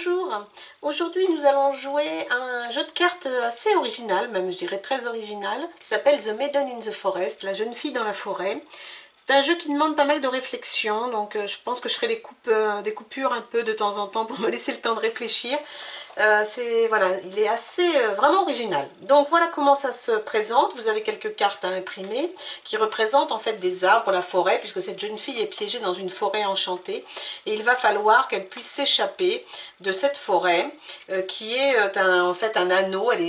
Bonjour, aujourd'hui nous allons jouer à un jeu de cartes assez original, même je dirais très original, qui s'appelle The Maiden in the Forest, la jeune fille dans la forêt. C'est un jeu qui demande pas mal de réflexion, donc je pense que je ferai des coupures un peu de temps en temps pour me laisser le temps de réfléchir. Voilà, il est assez vraiment original. Donc voilà comment ça se présente. Vous avez quelques cartes à imprimer qui représentent en fait des arbres, la forêt, puisque cette jeune fille est piégée dans une forêt enchantée. Et il va falloir qu'elle puisse s'échapper de cette forêt qui est en fait un anneau. Elle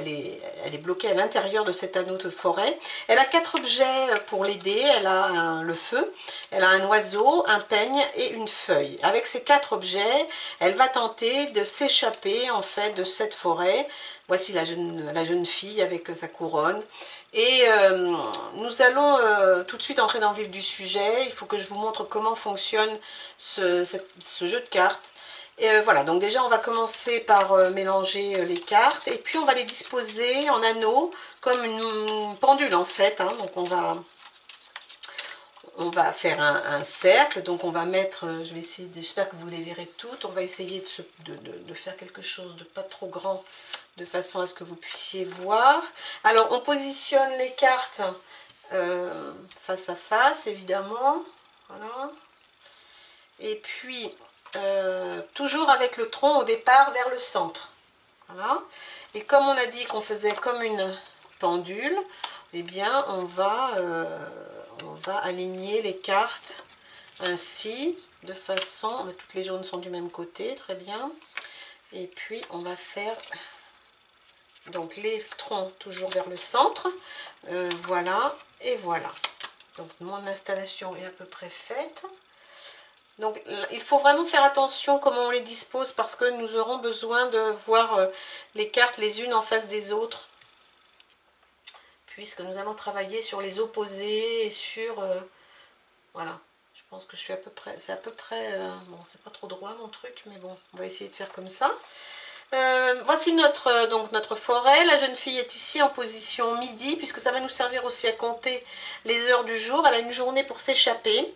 est bloquée à l'intérieur de cet anneau de forêt. Elle a 4 objets pour l'aider. Elle a le feu, elle a un oiseau, un peigne et une feuille. Avec ces 4 objets, elle va tenter de s'échapper en fait de cette forêt. Voici la jeune fille avec sa couronne. Et nous allons tout de suite entrer dans le vif du sujet. Il faut que je vous montre comment fonctionne ce jeu de cartes. Et voilà, donc déjà on va commencer par mélanger les cartes et puis on va les disposer en anneaux comme une pendule en fait. Hein. Donc on va faire un cercle, donc on va mettre, je vais essayer, j'espère que vous les verrez toutes, on va essayer de faire quelque chose de pas trop grand, de façon à ce que vous puissiez voir. Alors on positionne les cartes face à face, évidemment, voilà. Et puis, toujours avec le tronc au départ vers le centre, voilà. Et comme on a dit qu'on faisait comme une pendule, eh bien on va aligner les cartes ainsi, de façon, toutes les jaunes sont du même côté, très bien. Et puis on va faire donc les troncs toujours vers le centre, voilà, et voilà. Donc mon installation est à peu près faite. Donc il faut vraiment faire attention comment on les dispose parce que nous aurons besoin de voir les cartes les unes en face des autres, puisque nous allons travailler sur les opposés et sur voilà, je pense que je suis à peu près, c'est à peu près, bon c'est pas trop droit mon truc, mais bon, on va essayer de faire comme ça. Voici notre forêt. La jeune fille est ici en position midi, puisque ça va nous servir aussi à compter les heures du jour. Elle a une journée pour s'échapper.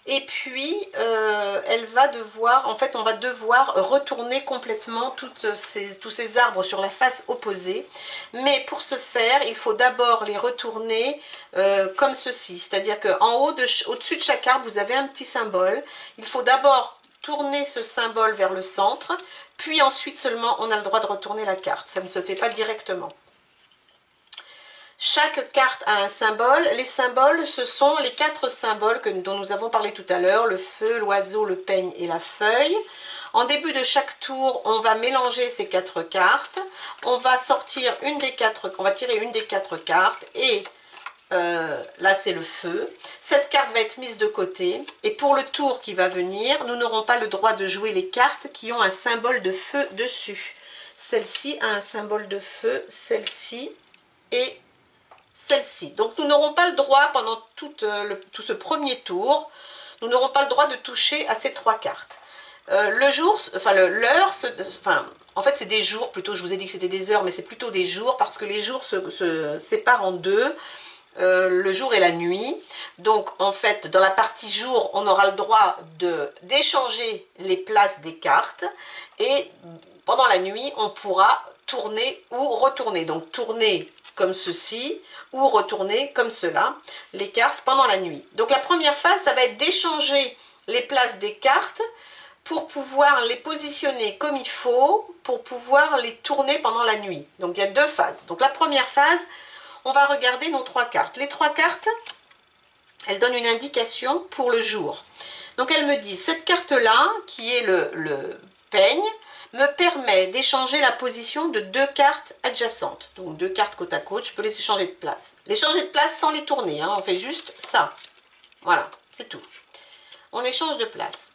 Et puis, elle va devoir, en fait, on va devoir retourner complètement tous ces arbres sur la face opposée. Mais pour ce faire, il faut d'abord les retourner comme ceci. C'est-à-dire qu'en haut, au-dessus de chaque arbre, vous avez un petit symbole. Il faut d'abord tourner ce symbole vers le centre, puis ensuite seulement on a le droit de retourner la carte. Ça ne se fait pas directement. Chaque carte a un symbole. Les symboles, ce sont les 4 symboles dont nous avons parlé tout à l'heure, le feu, l'oiseau, le peigne et la feuille. En début de chaque tour, on va mélanger ces 4 cartes. On va sortir on va tirer une des 4 cartes et là c'est le feu. Cette carte va être mise de côté et pour le tour qui va venir, nous n'aurons pas le droit de jouer les cartes qui ont un symbole de feu dessus. Celle-ci a un symbole de feu, celle-ci et celle-ci. Donc nous n'aurons pas le droit pendant tout ce premier tour, nous n'aurons pas le droit de toucher à ces 3 cartes. Le jour, enfin l'heure, en fait c'est des jours plutôt, je vous ai dit que c'était des heures, mais c'est plutôt des jours parce que les jours se séparent en deux. Le jour et la nuit. Donc en fait dans la partie jour on aura le droit d'échanger les places des cartes et pendant la nuit on pourra tourner ou retourner. Donc tourner comme ceci ou retourner comme cela les cartes pendant la nuit. Donc la première phase ça va être d'échanger les places des cartes pour pouvoir les positionner comme il faut, pour pouvoir les tourner pendant la nuit. Donc il y a 2 phases. Donc la première phase, on va regarder nos 3 cartes. Les 3 cartes, elles donnent une indication pour le jour. Donc elle me dit, cette carte-là, qui est le peigne, me permet d'échanger la position de 2 cartes adjacentes. Donc 2 cartes côte à côte, je peux les échanger de place. Les changer de place sans les tourner, hein, on fait juste ça. Voilà, c'est tout. On échange de place.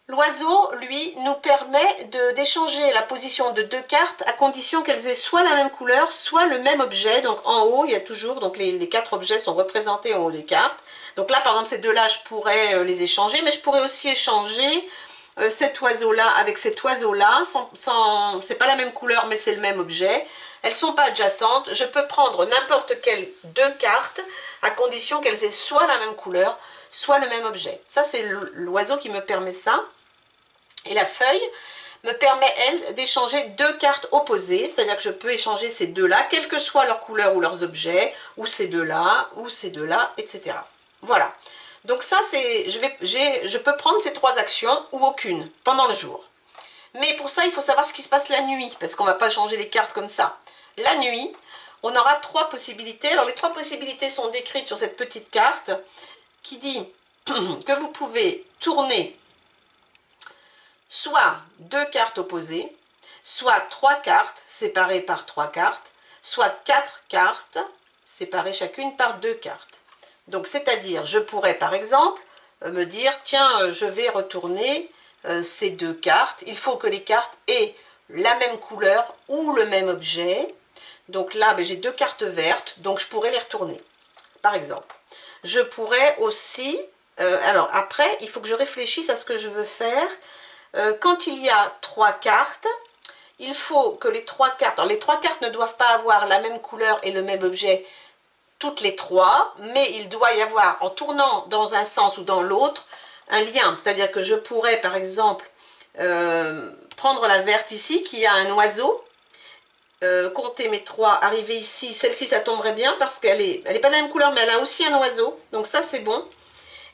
L'oiseau, lui, nous permet d'échanger la position de 2 cartes à condition qu'elles aient soit la même couleur, soit le même objet. Donc en haut, il y a toujours, donc les 4 objets sont représentés en haut des cartes. Donc là, par exemple, ces 2-là, je pourrais les échanger, mais je pourrais aussi échanger cet oiseau-là avec cet oiseau-là. C'est pas la même couleur, mais c'est le même objet. Elles ne sont pas adjacentes. Je peux prendre n'importe quelle 2 cartes à condition qu'elles aient soit la même couleur, soit le même objet. Ça, c'est l'oiseau qui me permet ça. Et la feuille me permet, elle, d'échanger deux cartes opposées, c'est-à-dire que je peux échanger ces deux-là, quelle que soit leur couleur ou leurs objets, ou ces deux-là, etc. Voilà. Donc ça, c'est, je peux prendre ces trois actions ou aucune pendant le jour. Mais pour ça, il faut savoir ce qui se passe la nuit, parce qu'on ne va pas changer les cartes comme ça. La nuit, on aura trois possibilités. Alors les trois possibilités sont décrites sur cette petite carte qui dit que vous pouvez tourner soit deux cartes opposées, soit trois cartes séparées par trois cartes, soit quatre cartes séparées chacune par deux cartes. Donc c'est-à-dire, je pourrais par exemple me dire, tiens, je vais retourner ces deux cartes. Il faut que les cartes aient la même couleur ou le même objet. Donc là, j'ai deux cartes vertes, donc je pourrais les retourner, par exemple. Je pourrais aussi, alors après, il faut que je réfléchisse à ce que je veux faire. Quand il y a trois cartes, il faut que les trois cartes, alors les trois cartes ne doivent pas avoir la même couleur et le même objet toutes les trois, mais il doit y avoir, en tournant dans un sens ou dans l'autre, un lien. C'est-à-dire que je pourrais, par exemple, prendre la verte ici, qui a un oiseau, compter mes trois, arriver ici, celle-ci ça tomberait bien parce qu'elle est pas de la même couleur, mais elle a aussi un oiseau, donc ça c'est bon.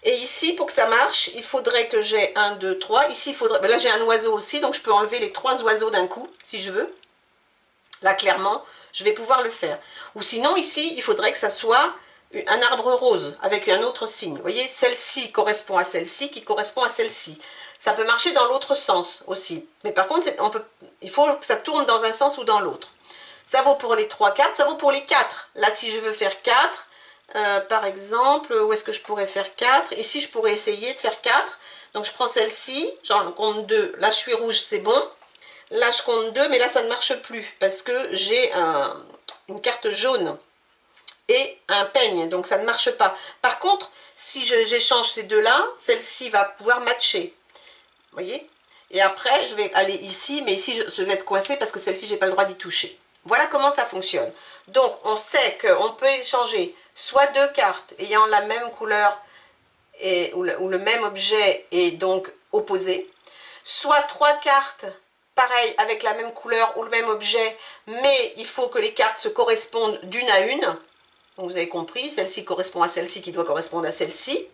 Et ici, pour que ça marche, il faudrait que j'ai 1, 2, 3. Ici, il faudrait, là j'ai un oiseau aussi, donc je peux enlever les trois oiseaux d'un coup, si je veux. Là, clairement, je vais pouvoir le faire. Ou sinon, ici, il faudrait que ça soit un arbre rose, avec un autre signe. Vous voyez, celle-ci correspond à celle-ci, qui correspond à celle-ci. Ça peut marcher dans l'autre sens aussi. Mais par contre, il faut que ça tourne dans un sens ou dans l'autre. Ça vaut pour les trois cartes, ça vaut pour les quatre. Là, si je veux faire 4, par exemple, où est-ce que je pourrais faire 4? Ici, je pourrais essayer de faire 4. Donc, je prends celle-ci, j'en compte 2. Là, je suis rouge, c'est bon. Là, je compte 2, mais là, ça ne marche plus parce que j'ai une carte jaune et un peigne, donc ça ne marche pas. Par contre, si j'échange ces deux-là, celle-ci va pouvoir matcher. Vous voyez? Et après, je vais aller ici, mais ici, je vais être coincée parce que celle-ci, je n'ai pas le droit d'y toucher. Voilà comment ça fonctionne. Donc, on sait qu'on peut échanger soit deux cartes ayant la même couleur ou le même objet et donc opposé, soit trois cartes pareil avec la même couleur ou le même objet, mais il faut que les cartes se correspondent d'une à une. Donc vous avez compris, celle-ci correspond à celle-ci qui doit correspondre à celle-ci.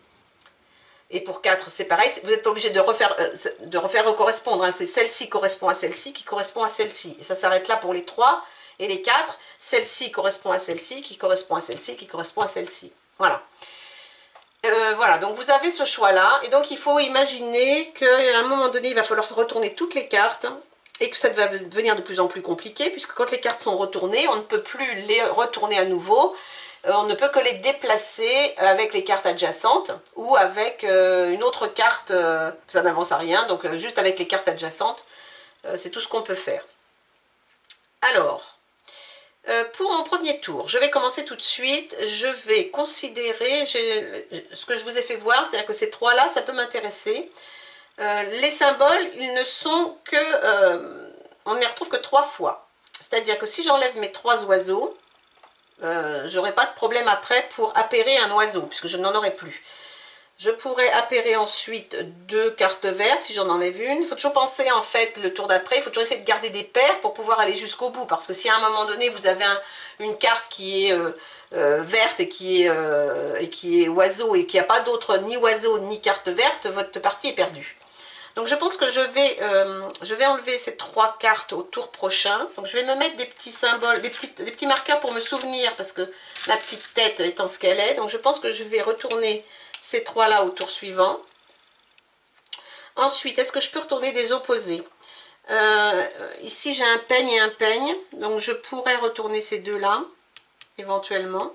Et pour 4, c'est pareil, vous n'êtes pas obligé de refaire correspondre, hein. C'est celle-ci correspond à celle-ci qui correspond à celle-ci. Et ça s'arrête là pour les 3 et les 4. Celle-ci correspond à celle-ci qui correspond à celle-ci qui correspond à celle-ci. Voilà. Voilà, donc vous avez ce choix-là. Et donc il faut imaginer qu'à un moment donné, il va falloir retourner toutes les cartes et que ça va devenir de plus en plus compliqué, puisque quand les cartes sont retournées, on ne peut plus les retourner à nouveau. On ne peut que les déplacer avec les cartes adjacentes ou avec une autre carte, ça n'avance à rien, donc juste avec les cartes adjacentes, c'est tout ce qu'on peut faire. Alors, pour mon premier tour, je vais commencer tout de suite, je vais considérer ce que je vous ai fait voir, c'est-à-dire que ces trois-là, ça peut m'intéresser. Les symboles, ils ne sont que, on ne les retrouve que 3 fois. C'est-à-dire que si j'enlève mes 3 oiseaux, j'aurai pas de problème après pour appairer un oiseau, puisque je n'en aurai plus. Je pourrais appairer ensuite 2 cartes vertes, si j'en enlève une. Il faut toujours penser, en fait, le tour d'après, il faut toujours essayer de garder des paires pour pouvoir aller jusqu'au bout, parce que si à un moment donné, vous avez une carte qui est verte et qui est oiseau, et qu'il n'y a pas d'autre, ni oiseau, ni carte verte, votre partie est perdue. Donc je pense que je vais enlever ces 3 cartes au tour prochain. Donc je vais me mettre des petits symboles, des petits marqueurs pour me souvenir, parce que ma petite tête étant ce qu'elle est. Donc je pense que je vais retourner ces 3-là au tour suivant. Ensuite, est-ce que je peux retourner des opposés? Ici j'ai un peigne et un peigne. Donc je pourrais retourner ces deux-là, éventuellement.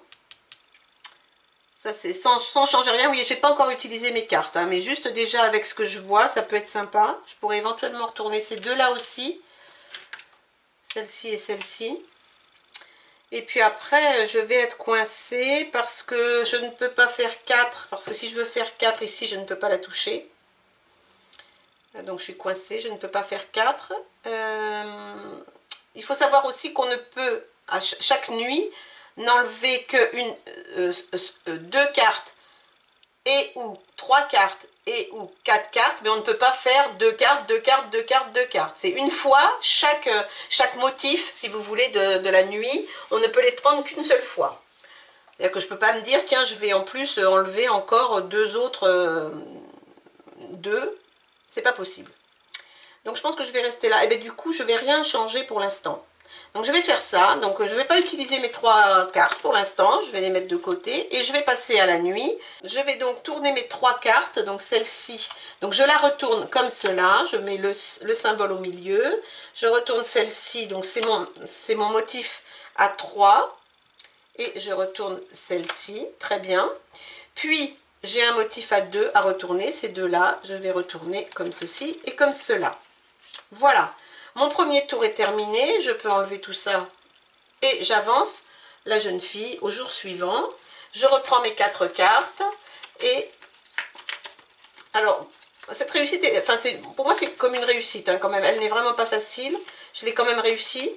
Ça c'est sans changer rien. Oui, j'ai pas encore utilisé mes cartes, hein, mais juste déjà avec ce que je vois, ça peut être sympa. Je pourrais éventuellement retourner ces deux-là aussi. Celle-ci et celle-ci. Et puis après, je vais être coincée parce que je ne peux pas faire 4. Parce que si je veux faire 4 ici, je ne peux pas la toucher. Donc je suis coincée, je ne peux pas faire 4. Il faut savoir aussi qu'on ne peut, à chaque nuit, n'enlever que 2 cartes et ou 3 cartes et ou 4 cartes, mais on ne peut pas faire 2 cartes, 2 cartes, 2 cartes, 2 cartes. C'est une fois chaque motif, si vous voulez, de la nuit. On ne peut les prendre qu'une seule fois. C'est-à-dire que je ne peux pas me dire, tiens, je vais en plus enlever encore deux autres, deux. C'est pas possible. Donc je pense que je vais rester là. Et bien du coup, je ne vais rien changer pour l'instant. Donc je vais faire ça, donc je ne vais pas utiliser mes 3 cartes pour l'instant, je vais les mettre de côté et je vais passer à la nuit. Je vais donc tourner mes 3 cartes, donc celle-ci, donc je la retourne comme cela, je mets le symbole au milieu, je retourne celle-ci, donc c'est mon motif à 3 et je retourne celle-ci, très bien. Puis j'ai un motif à 2 à retourner, ces deux-là, je vais retourner comme ceci et comme cela. Voilà. Mon premier tour est terminé, je peux enlever tout ça et j'avance la jeune fille au jour suivant. Je reprends mes 4 cartes et alors cette réussite, pour moi c'est comme une réussite hein, quand même. Elle n'est vraiment pas facile, je l'ai quand même réussi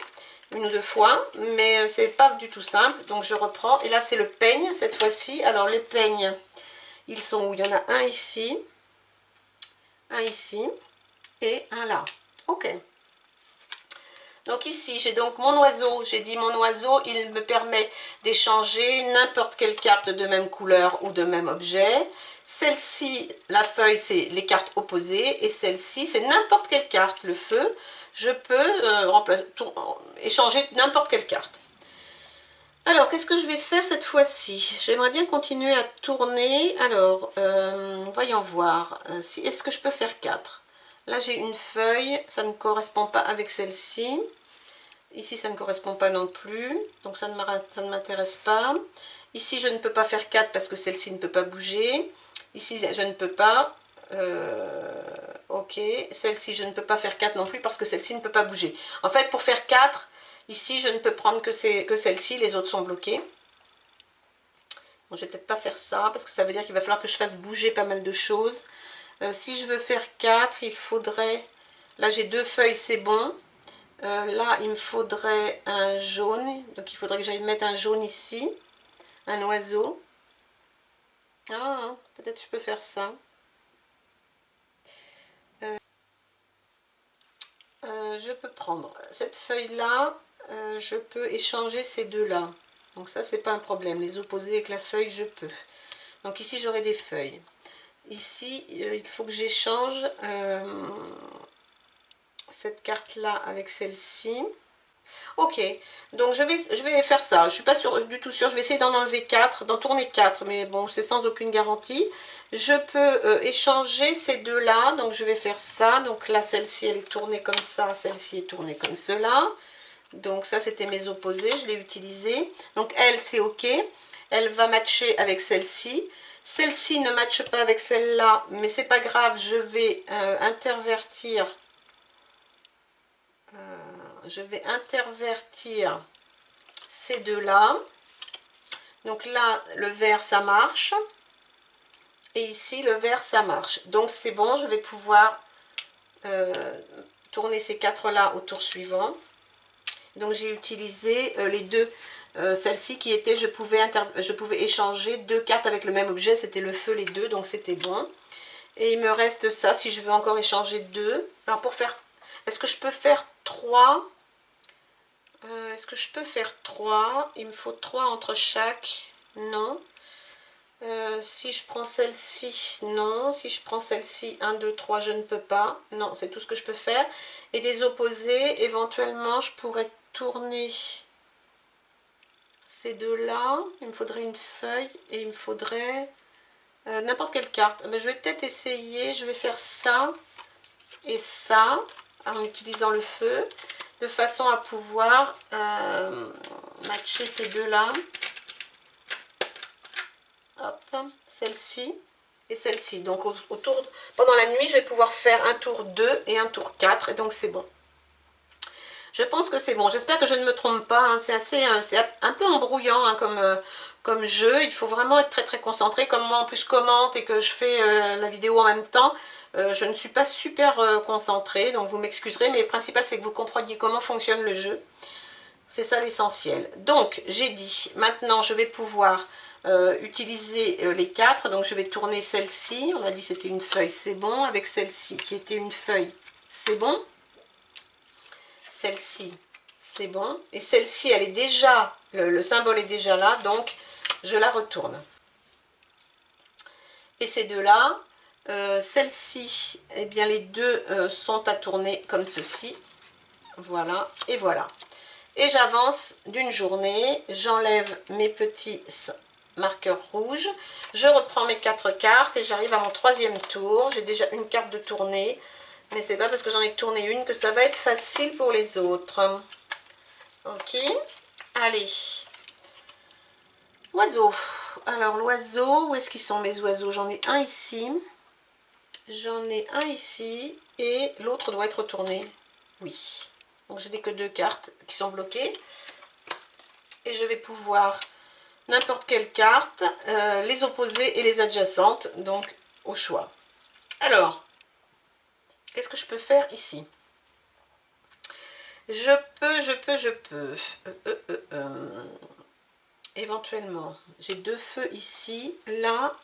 une ou deux fois, mais c'est pas du tout simple. Donc je reprends et là c'est le peigne cette fois-ci. Alors les peignes, ils sont où? Il y en a un ici et un là. Ok. Donc ici, j'ai donc mon oiseau, j'ai dit mon oiseau, il me permet d'échanger n'importe quelle carte de même couleur ou de même objet. Celle-ci, la feuille, c'est les cartes opposées, et celle-ci, c'est n'importe quelle carte. Le feu, je peux échanger n'importe quelle carte. Alors, qu'est-ce que je vais faire cette fois-ci? J'aimerais bien continuer à tourner. Alors, voyons voir. Est-ce que je peux faire 4? Là, j'ai une feuille, ça ne correspond pas avec celle-ci. Ici, ça ne correspond pas non plus, donc ça ne m'intéresse pas. Ici, je ne peux pas faire 4 parce que celle-ci ne peut pas bouger. Ici, je ne peux pas. Ok, celle-ci, je ne peux pas faire 4 non plus parce que celle-ci ne peut pas bouger. En fait, pour faire 4, ici, je ne peux prendre que celle-ci, les autres sont bloquées. Bon, je ne vais peut-être pas faire ça parce que ça veut dire qu'il va falloir que je fasse bouger pas mal de choses. Si je veux faire 4, il faudrait... Là, j'ai 2 feuilles, c'est bon. Là, il me faudrait un jaune. Donc, il faudrait que j'aille mettre un jaune ici. Un oiseau. Ah, peut-être je peux faire ça. Je peux prendre cette feuille-là. Je peux échanger ces deux-là. Donc ça, c'est pas un problème. Les opposer avec la feuille, je peux. Donc ici, j'aurai des feuilles. Ici, il faut que j'échange cette carte-là avec celle-ci. Ok, donc je vais faire ça. Je ne suis pas du tout sûre. Je vais essayer d'en enlever 4, d'en tourner 4, mais bon, c'est sans aucune garantie. Je peux échanger ces deux-là, donc je vais faire ça. Donc là, celle-ci, elle est tournée comme ça, celle-ci est tournée comme cela. Donc ça, c'était mes opposés, je l'ai utilisé. Donc elle, c'est ok. Elle va matcher avec celle-ci. Celle-ci ne matche pas avec celle-là, mais c'est pas grave, je vais intervertir. Je vais intervertir ces deux-là. Donc là, le vert, ça marche. Et ici, le vert, ça marche. Donc c'est bon, je vais pouvoir tourner ces 4-là au tour suivant. Donc j'ai utilisé les deux. Celle-ci qui était, je pouvais échanger 2 cartes avec le même objet, c'était le feu les deux, donc c'était bon. Et il me reste ça, si je veux encore échanger 2. Alors pour faire, est-ce que je peux faire 3? Est-ce que je peux faire 3? Il me faut 3 entre chaque. Non. Si je prends celle-ci, non. Si je prends celle-ci, 1, 2, 3, je ne peux pas. Non, c'est tout ce que je peux faire. Et des opposés, éventuellement, je pourrais tourner ces deux-là. Il me faudrait une feuille et il me faudrait n'importe quelle carte. Mais je vais peut-être essayer, je vais faire ça et ça en utilisant le feu, de façon à pouvoir matcher ces deux-là. Hop, celle-ci et celle-ci. Donc pendant la nuit, je vais pouvoir faire un tour 2 et un tour 4, et donc c'est bon. Je pense que c'est bon. J'espère que je ne me trompe pas. Hein. C'est un peu embrouillant hein, comme jeu. Il faut vraiment être très très concentré. Comme moi en plus je commente et que je fais la vidéo en même temps, je ne suis pas super concentrée. Donc vous m'excuserez, mais le principal c'est que vous compreniez comment fonctionne le jeu. C'est ça l'essentiel. Donc, j'ai dit, maintenant, je vais pouvoir utiliser les 4. Donc, je vais tourner celle-ci. On a dit c'était une feuille, c'est bon. Avec celle-ci, qui était une feuille, c'est bon. Celle-ci, c'est bon. Et celle-ci, elle est déjà, le symbole est déjà là. Donc, je la retourne. Et ces deux-là, celle-ci, eh bien, les deux sont à tourner comme ceci. Voilà, et voilà. Et j'avance d'une journée, j'enlève mes petits marqueurs rouges, je reprends mes 4 cartes et j'arrive à mon 3e tour. J'ai déjà une carte de tournée, mais c'est pas parce que j'en ai tourné une que ça va être facile pour les autres. Ok, allez. Oiseau. Alors l'oiseau, où est-ce qu'ils sont mes oiseaux? J'en ai un ici, j'en ai un ici, et l'autre doit être tourné. Oui. Donc je n'ai que 2 cartes qui sont bloquées. Et je vais pouvoir, n'importe quelle carte, les opposer et les adjacentes, donc au choix. Alors, qu'est-ce que je peux faire ici? Je peux. Éventuellement, j'ai 2 feux ici, là.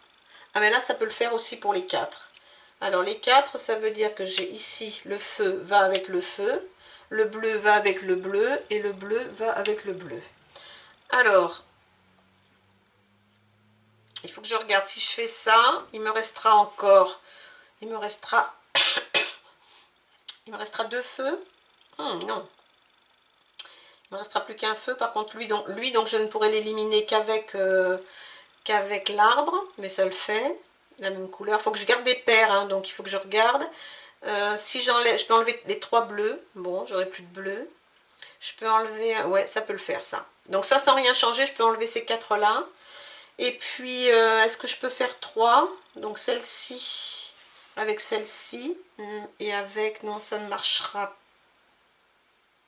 Ah mais là, ça peut le faire aussi pour les 4. Alors les 4, ça veut dire que j'ai ici, le feu va avec le feu, le bleu va avec le bleu, et le bleu va avec le bleu. Alors, il faut que je regarde si je fais ça, il me restera encore, il me restera 2 feux. Non, il me restera plus qu'un feu. Par contre, lui donc je ne pourrai l'éliminer qu'avec l'arbre, mais ça le fait, la même couleur. Il faut que je garde des paires, hein, donc il faut que je regarde. Si j'enlève, je peux enlever les 3 bleus. Bon, j'aurai plus de bleu. Je peux enlever, ouais, ça peut le faire ça. Donc ça, sans rien changer, je peux enlever ces 4 là. Et puis, est-ce que je peux faire 3? Donc celle-ci avec celle-ci. Et avec, non, ça ne marchera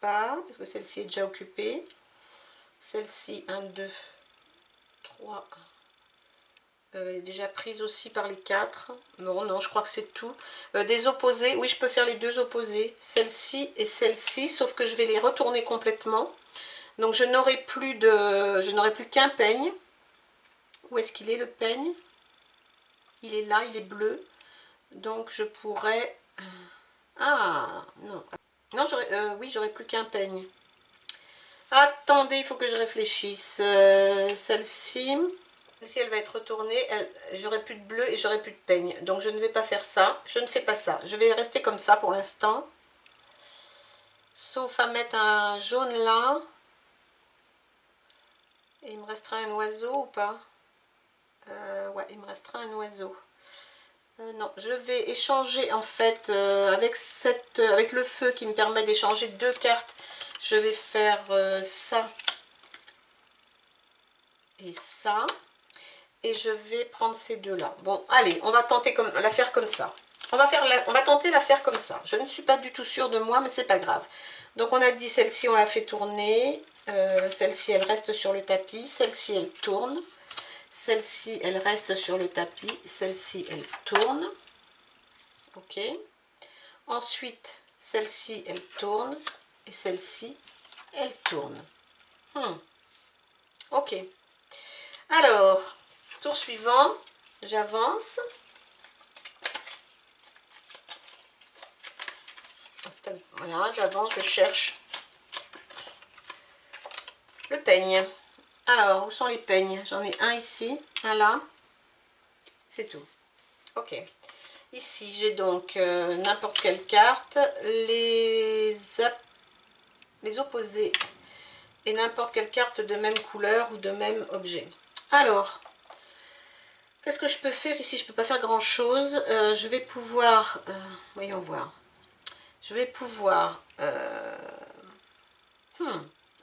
pas, parce que celle-ci est déjà occupée. Celle-ci, 1, 2, 3. Elle est déjà prise aussi par les 4. Non, je crois que c'est tout. Des opposés, oui, je peux faire les 2 opposés. Celle-ci et celle-ci, sauf que je vais les retourner complètement. Donc je n'aurai plus qu'un peigne. Où est-ce qu'il est le peigne? Il est là, il est bleu. Donc je pourrais... Ah, non. Non, oui, j'aurais plus qu'un peigne. Attendez, il faut que je réfléchisse. Celle-ci, elle va être retournée. J'aurai plus de bleu et j'aurai plus de peigne. Donc je ne vais pas faire ça. Je ne fais pas ça. Je vais rester comme ça pour l'instant. Sauf à mettre un jaune là. Et il me restera un oiseau ou pas? Ouais, il me restera un oiseau. Non, je vais échanger en fait avec le feu qui me permet d'échanger 2 cartes. Je vais faire ça et ça. Et je vais prendre ces 2 là. Bon, allez, on va tenter la faire comme ça. On va tenter la faire comme ça. Je ne suis pas du tout sûre de moi, mais c'est pas grave. Donc on a dit celle-ci, on la fait tourner. Celle-ci, elle reste sur le tapis. Celle-ci, elle tourne. Celle-ci, elle reste sur le tapis. Celle-ci, elle tourne. Ok. Ensuite, celle-ci, elle tourne. Et celle-ci, elle tourne. Ok. Alors, tour suivant, j'avance. Voilà, j'avance, je cherche le peigne. Alors, où sont les peignes? J'en ai un ici, un là. C'est tout. Ok. Ici, j'ai donc n'importe quelle carte, les opposés et n'importe quelle carte de même couleur ou de même objet. Alors, qu'est-ce que je peux faire ici? Je ne peux pas faire grand-chose. Je vais pouvoir... voyons voir. Je vais pouvoir...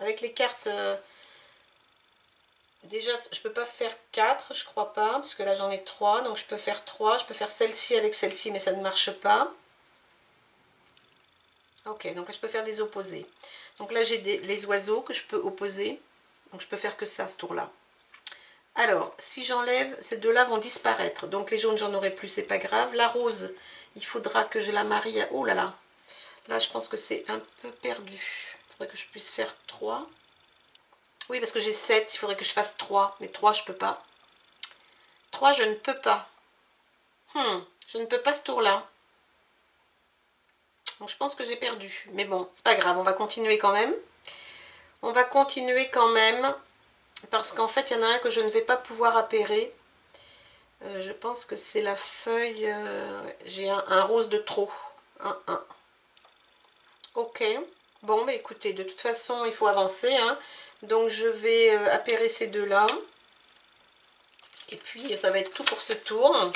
avec les cartes... déjà, je ne peux pas faire 4, je crois pas, parce que là j'en ai 3, donc je peux faire 3. Je peux faire celle-ci avec celle-ci, mais ça ne marche pas. Ok, donc là je peux faire des opposés. Donc là j'ai les oiseaux que je peux opposer. Donc je peux faire que ça, ce tour-là. Alors, si j'enlève, ces 2 là vont disparaître. Donc les jaunes, j'en aurai plus, c'est pas grave. La rose, il faudra que je la marie à... Oh là là. Là, je pense que c'est un peu perdu. Il faudrait que je puisse faire 3. Oui, parce que j'ai 7, il faudrait que je fasse 3. Mais 3, je peux pas. 3, je ne peux pas. Je ne peux pas ce tour-là. Donc je pense que j'ai perdu. Mais bon, c'est pas grave, on va continuer quand même. On va continuer quand même. Parce qu'en fait, il y en a un que je ne vais pas pouvoir appairer. Je pense que c'est la feuille... j'ai un rose de trop. Un. Ok. Bon, bah écoutez, de toute façon, il faut avancer. Hein. Donc je vais appairer ces deux-là. Et puis, ça va être tout pour ce tour.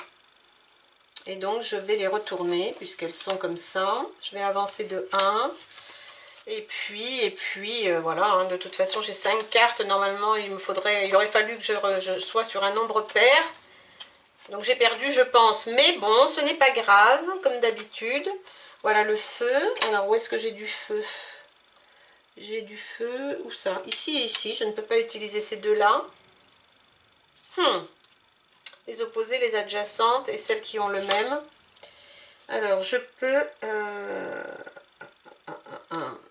Et donc, je vais les retourner, puisqu'elles sont comme ça. Je vais avancer de 1. Et puis voilà, hein, de toute façon, j'ai 5 cartes. Normalement, il aurait fallu que je sois sur un nombre pair. Donc, j'ai perdu, je pense. Mais bon, ce n'est pas grave, comme d'habitude. Voilà le feu. Alors, où est-ce que j'ai du feu? J'ai du feu, où ça? Ici et ici. Je ne peux pas utiliser ces deux-là. Les opposées, les adjacentes et celles qui ont le même. Alors, je peux...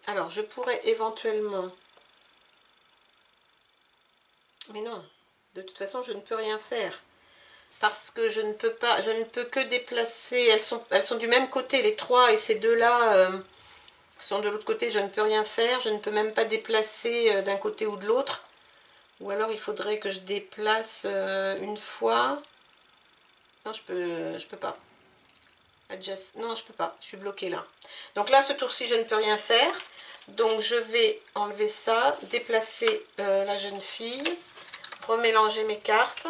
alors, je pourrais éventuellement... Mais non, de toute façon, je ne peux rien faire. Parce que je ne peux pas... Je ne peux que déplacer... Elles sont du même côté, les trois, et ces deux-là sont de l'autre côté. Je ne peux rien faire. Je ne peux même pas déplacer d'un côté ou de l'autre. Ou alors, il faudrait que je déplace une fois... Non, je peux pas. Adjust. Non, je peux pas. Je suis bloquée là. Donc là, ce tour-ci, je ne peux rien faire. Donc, je vais enlever ça, déplacer la jeune fille, remélanger mes cartes.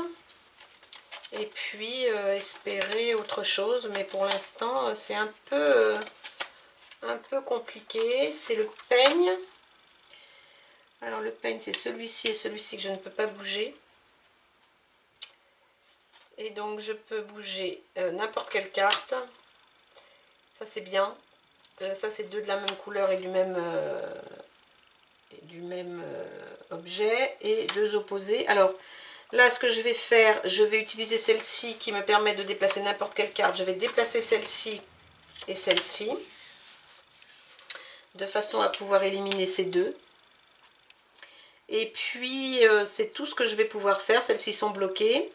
Et puis, espérer autre chose. Mais pour l'instant, c'est un peu compliqué. C'est le peigne. Alors, le peigne, c'est celui-ci et celui-ci que je ne peux pas bouger. Et donc, je peux bouger n'importe quelle carte. Ça, c'est bien. Ça, c'est deux de la même couleur et du même objet. Et deux opposés. Alors, là, ce que je vais faire, je vais utiliser celle-ci qui me permet de déplacer n'importe quelle carte. Je vais déplacer celle-ci et celle-ci. De façon à pouvoir éliminer ces deux. Et puis, c'est tout ce que je vais pouvoir faire. Celles-ci sont bloquées.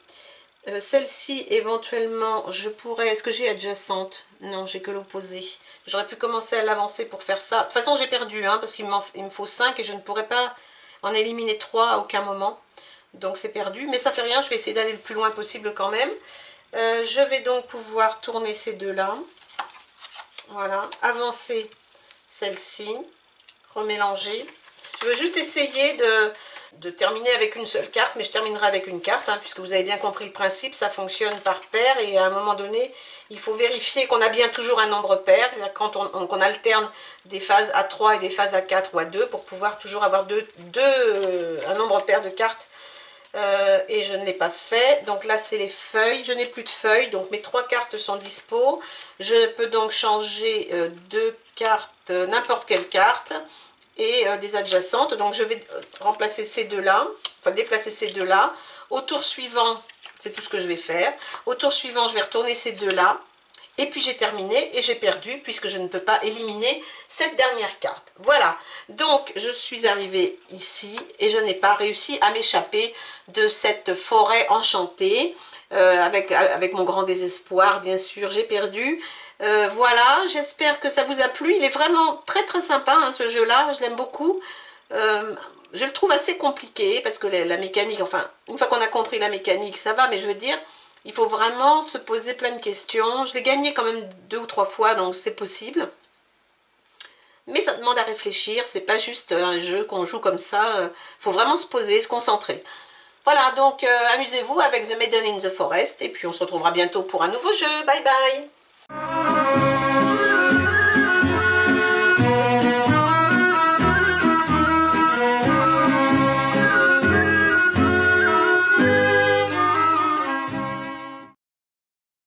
Celle-ci, éventuellement, je pourrais... Est-ce que j'ai adjacente? Non, j'ai que l'opposé. J'aurais pu commencer à l'avancer pour faire ça. De toute façon, j'ai perdu, hein, parce qu'il me faut 5 et je ne pourrais pas en éliminer 3 à aucun moment. Donc, c'est perdu. Mais ça fait rien, je vais essayer d'aller le plus loin possible quand même. Je vais donc pouvoir tourner ces deux-là. Voilà. Avancer celle-ci. Remélanger. Je veux juste essayer de terminer avec une seule carte, mais je terminerai avec une carte, hein, puisque vous avez bien compris le principe, ça fonctionne par paire, et à un moment donné, il faut vérifier qu'on a bien toujours un nombre pair, c'est-à-dire quand on alterne des phases à 3 et des phases à 4 ou à 2, pour pouvoir toujours avoir un nombre pair de cartes, et je ne l'ai pas fait. Donc là, c'est les feuilles, je n'ai plus de feuilles, donc mes 3 cartes sont dispo, je peux donc changer 2 cartes, n'importe quelle carte, et des adjacentes. Donc je vais remplacer ces deux-là, enfin déplacer ces deux-là. Au tour suivant, c'est tout ce que je vais faire. Au tour suivant, je vais retourner ces deux-là. Et puis j'ai terminé et j'ai perdu puisque je ne peux pas éliminer cette dernière carte. Voilà, donc je suis arrivée ici et je n'ai pas réussi à m'échapper de cette forêt enchantée. Avec mon grand désespoir, bien sûr, j'ai perdu. Voilà, j'espère que ça vous a plu. Il est vraiment très très sympa, hein, ce jeu-là, je l'aime beaucoup. Je le trouve assez compliqué parce que la mécanique, enfin, une fois qu'on a compris la mécanique, ça va, mais je veux dire, il faut vraiment se poser plein de questions. Je l'ai gagné quand même 2 ou 3 fois, donc c'est possible. Mais ça demande à réfléchir, c'est pas juste un jeu qu'on joue comme ça. Il faut vraiment se poser, se concentrer. Voilà, donc amusez-vous avec The Maiden in the Forest, et puis on se retrouvera bientôt pour un nouveau jeu. Bye bye!